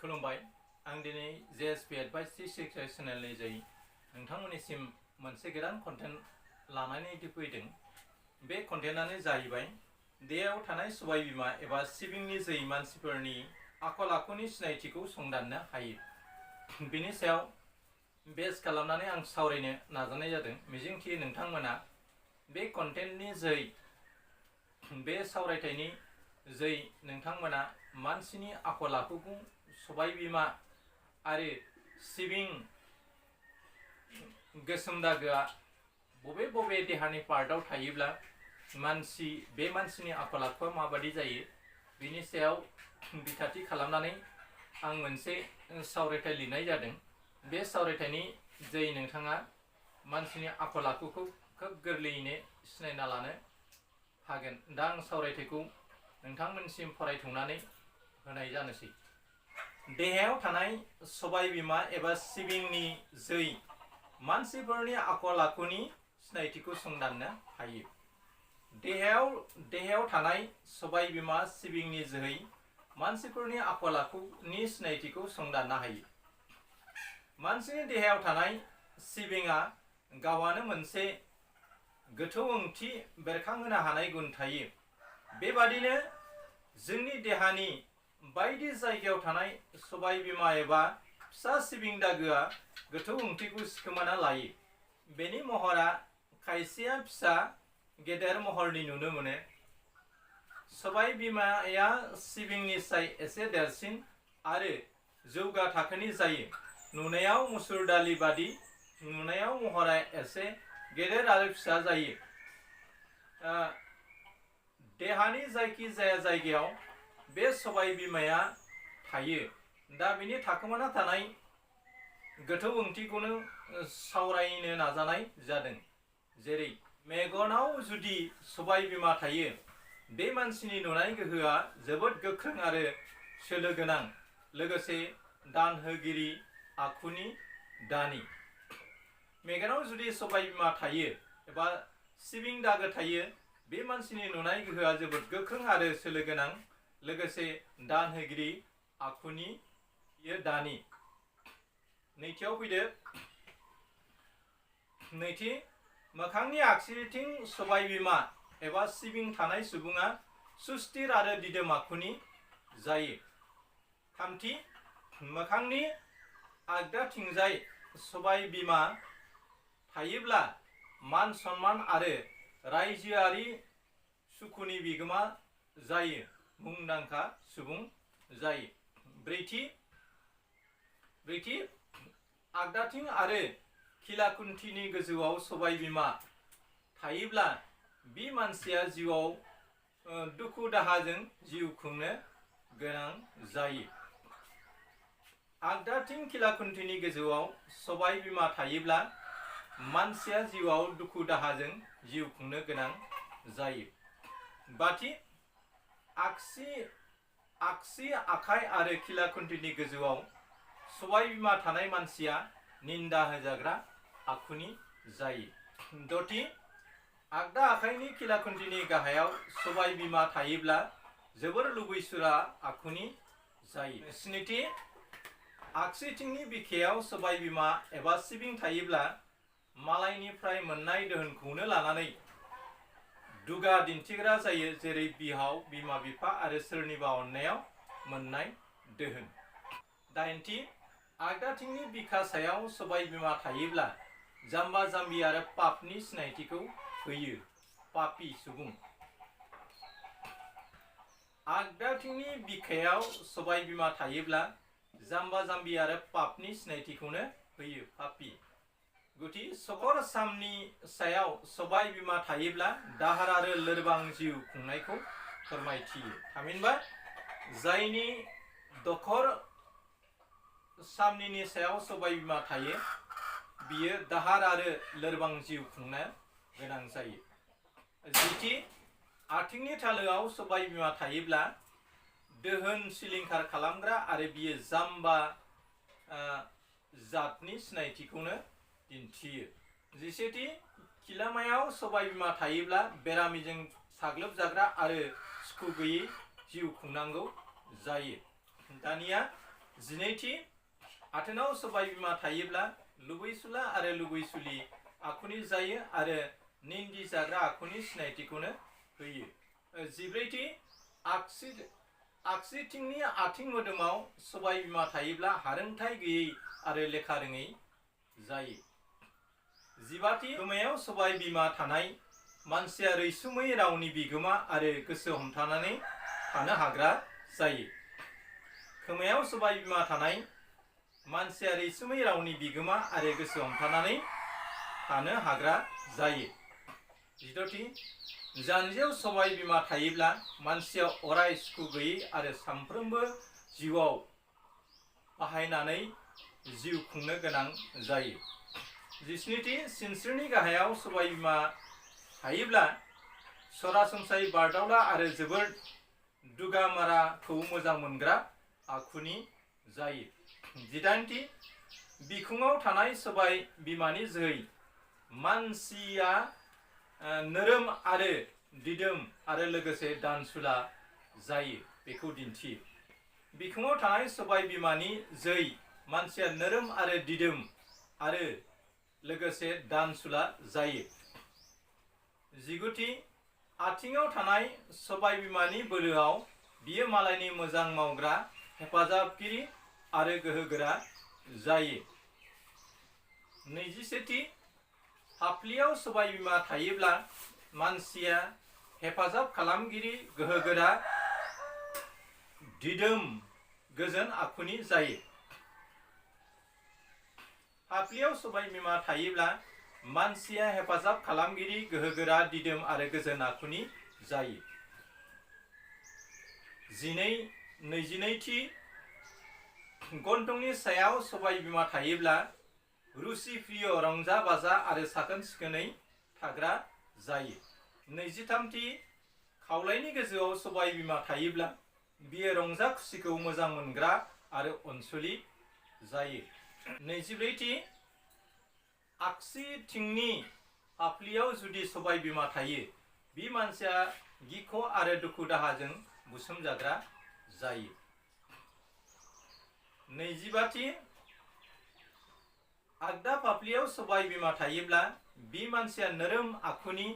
खुलुमबाय आं दिनै JSP एडभाइस 365 चेनेलनि जै नोंथांमोननिसिम मोनसे गोदान कन्टेन्ट लानानै फैदों। बे कन्टेन्टआनो जाहैबाय देहायाव थानाय सबाय बिमा एबा सिबिंनि जै मानसिफोरनि आखल आखुनि सिनायथिखौ संदाननो हायो। बेनि सायाव बेस खालामनानै आं सावरायनो नाजानाय जादों। मिजिंथियो नोंथांमोना बे कन्टेन्टनि जै बे सावरायथायनि जै नोंथांमोना मानसिनि आखल आखुखौ सबाय बिमा आरो सिबिं गोसोम दागोआ बबे बबे देहानि पार्टआव थायोब्ला बे मानसिनि आखल आखुआ माबादि जायो बिनि सायाव बिथाथि खालामनानै आं मोनसे सावरायथाय लिरनाय जादों। बे सावरायथायनि जै नोंथाङा मानसिनि आखल आखुखौ खोब गोरलैयैनो सिनायना लानो हागोन। दा आं सावरायथायखौ नोंथांमोनसिम फरायथुमनानै होनाय जानोसै। देहायाव थानाय सबाय बिमा एबा सिबिंनि जै मानसिफोरनि आखल आखुनि सिनायथिखौ संदाननो हायो। देहायाव थानाय सबाय बिमा सिबिंनि जोहै मानसिफोरनि आखल आखुनि सिनायथिखौ संदाननो हायो। मानसिनि देहायाव थानाय सिबिङा गावानो मोनसे गोथौ ओंथि बेरखांहोनो हानाय गुन थायो। बेबादिनो जोंनि देहानि बायदि जायगायाव थानाय सबाय बिमा एबा फिसा सिबिं दागोआ गोथौ ओंथिखौ सिखोमाना लायो। बेनि महरा खायसेया फिसा गेदेर महरनि नुनो मोनो। सबाय बिमाया सिबिंनिसाय एसे देरसिन आरो जौगा थाखोनि जायो। नुनायाव मुसुर दालि बादि नुनायाव महरा एसे गेदेर आरो फिसा जायो। देहानि जायखि जाया जायगायाव बे सबाय बिमाया थायो। दा बिनि थाखोमाना थानाय गोथौ ओंथिखौनो सावरायनो नाजानाय जादों। जेरै मेगनाव जुदि सबाय बिमा थायो, बे मानसिनि नुनाय गोहोआ जोबोद गोख्रों आरो सोलो गोनां, लोगोसे दान होगिरि आखुनि दानि। मेगनाव जुदि सबाय बिमा थायो एबा सिबिं दागो थायो, बे मानसिनि नुनाय गोहोआ जोबोद गोख्रों आरो सोलो गोनां, लोगोसे दान होगिरि आखुनि दानि। नैथियाव फैदो। नैथि, मोखांनि आगसिथिं सबाय बिमा एबा सिबिं थानाय सुबुङा सुस्थिर आरो दिदोम आखुनि जायो। थामथि, मोखांनि आगदाथिंजाय सबाय बिमा थायोब्ला मान सन्मान आरो रायजोआरि सुखुनि बिगोमा जायो, मुंदांखा सुबुं जायो। ब्रैथि, आगदाथिं आरो खिलाखुन्थिनि गोजौआव सबाय बिमा थायोब्ला बे मानसिया जिउआव दुखु दाहाजों जिउ खुंनो गोनां जायो। आगदाथिं खिलाखुन्थिनि गोजौआव सबाय बिमा थायोब्ला मानसिया जिउआव दुखु दाहाजों जिउ खुंनो गोनां जायो। बाथि, आगसि आखाइ आरो खिलाखुन्थिनि गोजौआव सबाय बिमा थानाय मानसिया निन्दा होजाग्रा आखुनि जायो। दथि, आगदा आखाइनि खिलाखुन्थिनि गाहायाव सबाय बिमा थायोब्ला जोबोर लुबैसुला आखुनि जायो। स्निथि, आगसिथिंनि बिखायाव सबाय बिमा एबा सिबिं थायोब्ला मालायनिफ्राय मोननाय दोहोनखौनो लानानै दुगा दिन्थिग्रा जायो, जेरै बिहाव, बिमा बिफा आरो सोरनिबा अननायाव मोननाय दोहोन। दाइनथि, आगदाथिंनि बिखा सायाव सबाय बिमा थायोब्ला जाम्बा जाम्बि आरो पापनि सिनायथिखौ होयो, पापी सुबुं। आगदाथिंनि बिखायाव सबाय बिमा थायोब्ला जाम्बा जाम्बि आरो पापनि सिनायथिखौनो होयो, पापी। गुथि, सकर सामनि सायाव सबाय बिमा थायोब्ला दाहार आरो लोरबां जिउ खुंनायखौ फोरमायथियो। थामहिनबा जायनि दखर सामनिनि सायाव सबाय बिमा थायो, बियो दाहार आरो लोरबां जिउ खुंनो गोनां जायो। जिथि, आथिंनि थालोआव सबाय बिमा थायोब्ला दोहोन सिलिंखार खालामग्रा आरो बियो जाम्बा जातनि सिनायथिखौनो दिन्थियो। जिसेथि, खिलामायाव सबाय बिमा थायोब्ला बेरामिजों साग्लोबजाग्रा आरो सुखु गैयै जिउ खुंनांगौ जायो। दानिया जिनैथि आथोनाव सबाय बिमा थायोब्ला लुबैसुला आरो लुबैसुलि आखुनि जायो आरो निन्दि जाग्रा आखुनि सिनायथिखौनो होयो। जिब्रैथि आगसिथिंनि आथिं मोदोमाव सबाय बिमा थायोब्ला हारोंथाय गैयै आरो लेखा रोङै जायो। जिबाथि खोमायाव सबाय बिमा थानाय मानसिया रैसुमै रावनि बिगोमा आरो गोसो हमथानानै थानो हाग्रा जायो। खोमायाव सबाय बिमा थानाय मानसिया रैसुमै रावनि बिगोमा आरो गोसो हमथानानै थानो हाग्रा जायो। जिद'थि जानजियाव सबाय बिमा थायोब्ला मानसिया अराय सुखु गैयै आरो सानफ्रोमबो जिउआव बाहायनानै जिउ खुंनो गोनां जायो। जिस्निथि सिनस्रिनि गाहायाव सबाय बिमा थायोब्ला सरासनस्रायै बारदावला आरो जोबोर दुगामाराखौ मोजां मोनग्रा आखुनि जायो। जिदाइनथि बिखुङाव थानाय सबाय बिमानि जोहै मानसिया नोरोम आरो दिदोम आरो लोगोसे दानसुला जायो बेखौ दिन्थियो। बिखुङाव थानाय सबाय बिमानि जोहै मानसिया नोरोम आरो दिदोम आरो लोगोसे दानसुला जायो। जिगुथि आथिङाव थानाय सबाय बिमानि बोलोआव बियो मालायनि मोजां मावग्रा हेफाजाबगिरि आरो गोहोगोरा जायो। नैजिसेथि फाफ्लियाव सबाय बिमा थायोब्ला मानसिया हेफाजाब खालामगिरि गोहोगोरा दिदोम गोजोन आखुनि जायो। फाफ्लियाव सबाय बिमा थायोब्ला मानसिया हेफाजाब खालामगिरि गोहोगोरा दिदोम आरो गोजोन आखुनि जायो। नैजिनैथि गन्थंनि सायाव सबाय बिमा थायोब्ला रुसि प्रिय रंजा बाजा आरो साखोन सिखोनै थाग्रा जायो। नैजिथामथि खावलायनि गोजौआव सबाय बिमा थायोब्ला बियो रंजा खुसिखौ मोजां मोनग्रा आरो अनसुलि जायो। नैजिब्रैथि आगसिथिंनि फाफ्लियाव जुदि सबाय बिमा थायो बि मानसिया गिख' आरो दुखु दाहाजों बुसोमजाग्रा जायो। नैजिबाथि आगदा फाफ्लियाव सबाय बिमा थायोब्ला बि मानसिया नोरोम आखुनि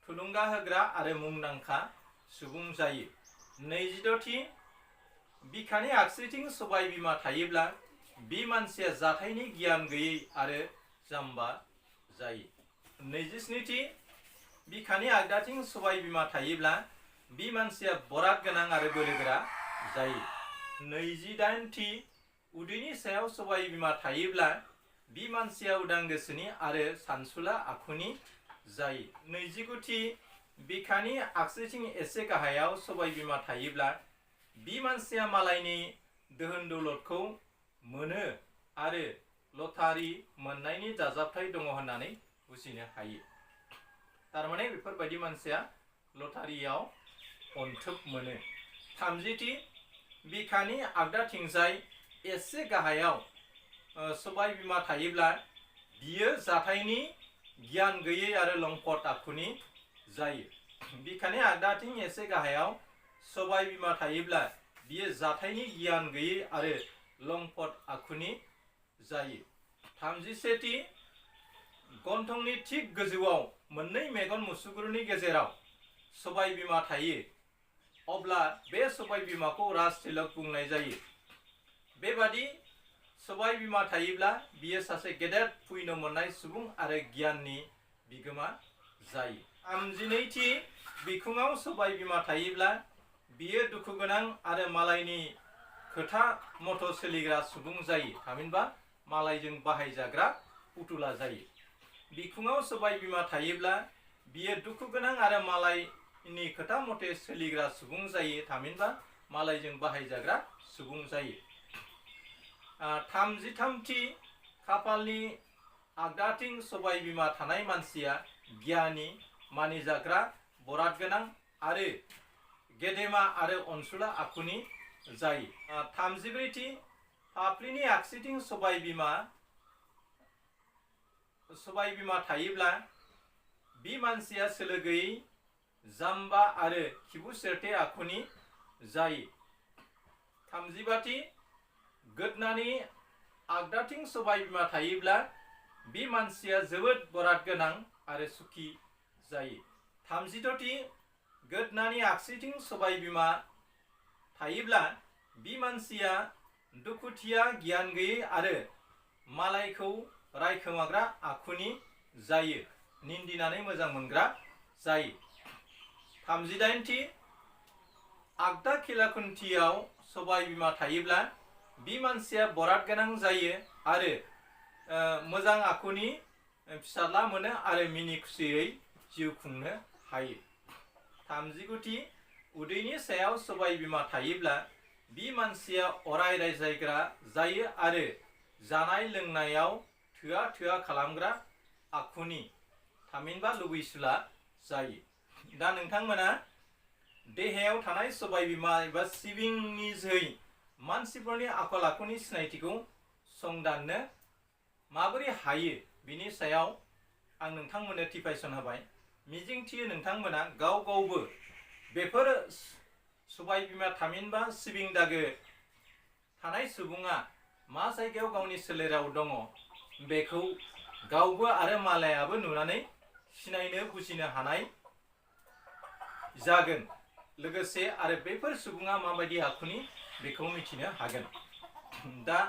थुलुंगा होग्रा आरो मुंदांखा सुबुं जायो। नैजिद'थि बिखानि आगसिथिं सबाय बिमा थायोब्ला बि मानसिया जाथायनि गियान गैयै आरो जाम्बा जायो। नैजिस्निथि बिखानि आगदाथिं सबाय बिमा थायोब्ला बि मानसिया बराद गोनां आरो बोलोगोरा जायो। नैजिदाइनथि उदैनि सायाव सबाय बिमा थायोब्ला बि मानसिया उदां गोसोनि आरो सानसुला आखुनि जायो। नैजिगुथि बिखानि आगसिथिं एसे गाहायाव सबाय बिमा थायोब्ला बि मानसिया मालायनि दोहोन दौलतखौ मोनो आरो लटारि मोननायनि दाजाबथाय दङ होननानै बुजिनो हायो। थारमाने बेफोरबायदि मानसिया लटारियाव अनथोब मोनो। थामजिथि बिखानि आगदाथिंजाय एसे गाहायाव सबाय बिमा थायोब्ला बियो जाथायनि गियान गैयै आरो लंपट आखुनि जायो। बिखानि आगदाथिं एसे गाहायाव सबाय बिमा थायोब्ला बियो जाथायनि गियान गैयै आरो लंपट आखुनि जायो। थामजिसेथि गन्थंनि थिक गोजौआव मोननै मेगन मुसुगुरनि गेजेराव सबाय बिमा थायो अब्ला बे सबाय बिमाखौ राजतिलक बुंनाय जायो। बेबादि सबाय बिमा थायोब्ला बियो सासे गेदेर पुण्य मोननाय सुबुं आरो गियाननि बिगोमा जायो। थामजिनैथि बिखुङाव सबाय बिमा थायोब्ला बियो दुखु गोनां आरो मालायनि खोथा मथ' सोलिग्रा सुबुं जायो। थामहिनबा मालायजों बाहायजाग्रा पुतुला जायो। बिखुङाव सबाय बिमा थायोब्ला बियो दुखु गोनां आरो मालायनि खोथा मथे सोलिग्रा सुबुं जायो। थामहिनबा मालायजों बाहायजाग्रा सुबुं जायो। थामजिथामथि खाफालनि आगदाथिं सबाय बिमा थानाय मानसिया गियानि मानिजाग्रा बराद गोनां आरो गेदेमा आरो अनसुला आखुनि जायो। थामजिब्रैथि फाफ्लिनि आगसिथिं सबाय बिमा थायोब्ला बि मानसिया सोलो गैयै जाम्बा आरो खिबु सेरथे आखुनि जायो। थामजिबाथि गोदनानि आगदाथिं सबाय बिमा थायोब्ला बे मानसिया जोबोद बराद गोनां आरो सुखि जायो। 36थि गोदनानि आगसिथिं सबाय बिमा थायोब्ला बे मानसिया दुखुथिया, गियान गैयै आरो मालायखौ रायखोमाग्रा आखुनि जायो, निन्दिनानै मोजां मोनग्रा जायो। 38थि आगदा खिलाखुन्थियाव सबाय बिमा थायोब्ला बे मानसिया बराद गोनां जायो आरो मोजां आखुनि फिसाज्ला मोनो आरो मिनि खुसियै जिउ खुंनो हायो। 39थि उदैनि सायाव सबाय बिमा थायोब्ला बे मानसिया अराय रायज्लायग्रा जायो आरो जानाय लोंनायाव थोआ थोआ खालामग्रा आखुनि, थामहिनबा लुबैसुला जायो। दा नोंथांमोना देहायाव थानाय सबाय बिमा एबा सिबिंनि जोहै मानसिफोरनि आखल आखुनि सिनायथिखौ संदाननो माबोरै हायो बिनि सायाव आं नोंथांमोननो टिपाइसन होबाय। मिजिंथियो नोंथांमोना गाव गावबो बेफोर सबाय बिमा थामहिनबा सिबिं दागो थानाय सुबुङा मा जायगायाव गावनि सोलेराव दङ बेखौ गावबो आरो मालायाबो नुनानै सिनायनो बुजिनो हानाय जागोन। लोगोसे आरो बेफोर सुबुङा माबायदि आखुनि बेखौ मिथिनो हागोन। दा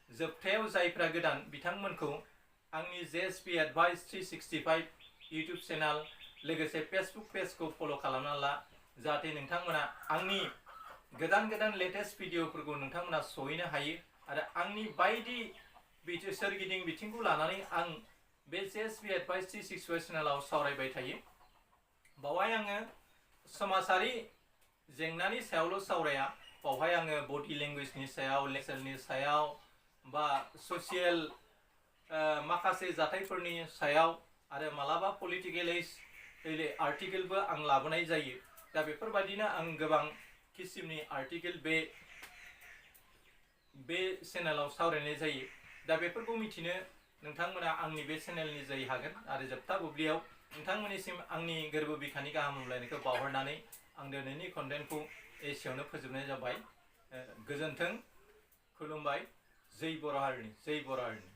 जोबथायाव जायफ्रा गोदान बिथांमोनखौ आंनि JSP एडभाइस 365 इउटुब चेनेल लोगोसे फेसबुक पेजखौ फल' खालामना ला, जाहाथे नोंथांमोना आंनि गोदान गोदान लेटेस्ट भिडिअफोरखौ नोंथांमोना सहैनो हायो आरो आंनि बायदि सोरगिदिं बिथिंखौ लानानै आं बे JSP एडभाइस 365 चेनेलाव सावरायबाय थायो। बावहाय आङो समाजारि जेंनानि सायावल' सावराया, बावहाय आङो बडि लेंगुवेजनि सायाव, लेक्सारनि सायाव बा ससियेल माखासे जाथायफोरनि सायाव आरो मालाबा पलिटिकेल आर्टिकेलबो आं लाबोनाय जायो। दा बेफोरबायदिनो आं गोबां किसिमनि आर्टिकेल बे चेनेलाव सावरायनाय जायो। दा बेफोरखौ मिथिनो नोंथांमोना आंनि बे चेनेलनि जोहै हागोन। आरो जोबथा बुब्लियाव नोंथांमोननिसिम आंनि गोरबो बिखानि गाहाम हामलायनायखौ बावहरनानै आं दिनैनि कन्टेन्टखौ एसेयावनो फोजोबनाय जाबाय। गोजोन्थों, खुलुमबाय, जै बर' हारिनि।